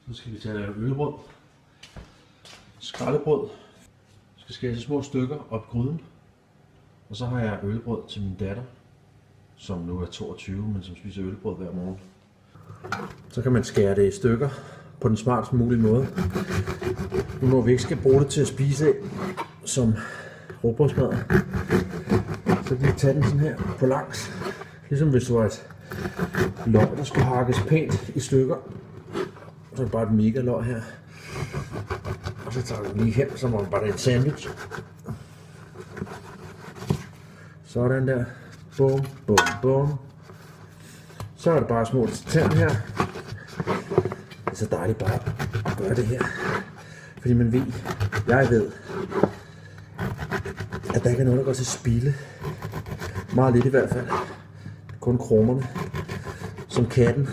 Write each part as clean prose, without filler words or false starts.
Så skal vi til at lave ølbrød. Skraldebrød. Skal skære så små stykker op i gryden. Og så har jeg ølbrød til min datter, som nu er 22, men som spiser ølbrød hver morgen. Så kan man skære det i stykker på den smartest mulige måde. Nu når vi ikke skal bruge det til at spise af som rugbrødsmad, så kan vi tage den sådan her på langs. Ligesom hvis du har et løg, der skal hakkes pænt i stykker. Så er det bare et mega løg her. Og så tager vi den lige hen, så må man bare en sandwich. Sådan der. Bum, bum, bum. Så er det bare små tern her. Det er så dejligt bare at gøre det her. Fordi man ved, jeg ved, at der ikke er noget, der går til spilde. Meget lidt i hvert fald. Kun kromerne. Som katten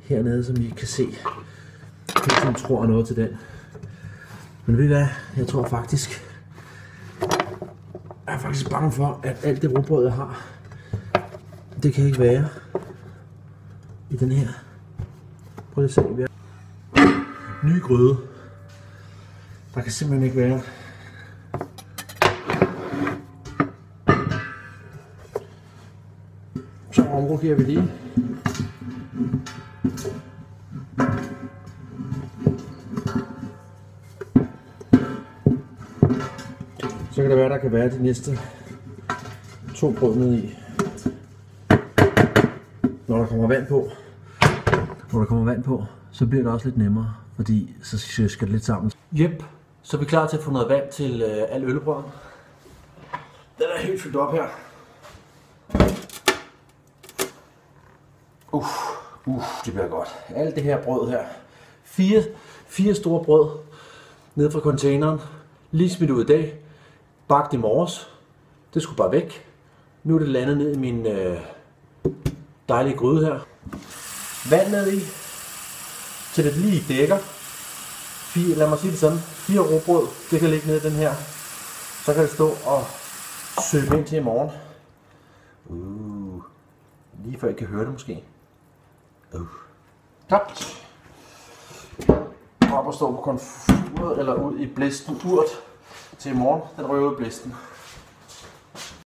hernede, som I kan se. Jeg tror noget til den. Men ved I hvad? Jeg tror faktisk, jeg er faktisk bange for, at alt det rugbrød, jeg har, det kan ikke være i den her. Prøv lige at se, vi har ny gryde. Der kan simpelthen ikke være. Så omrokerer vi lige. Så kan det være, der kan være de næste 2 brød ned i. Når der kommer vand på, så bliver det også lidt nemmere, fordi så skal det lidt sammen. Jep, så er vi klar til at få noget vand til al ølbrøden. Den er helt fyldt op her. Det bliver godt. Alt det her brød her. 4 store brød ned fra containeren. Lige smidt ud i dag. Bagt i morges. Det skulle bare væk. Nu er det landet ned i min dejlige gryde her. Vand ned i, til det lige dækker. Lad mig sige det sådan. 4 rugbrød, det kan ligge ned i den her. Så kan det stå og søge ind til i morgen. Lige før I kan høre det måske. Tabt. Op og stå på konfuret eller ud i blæsten urt til i morgen. Den røver ud i blæsten.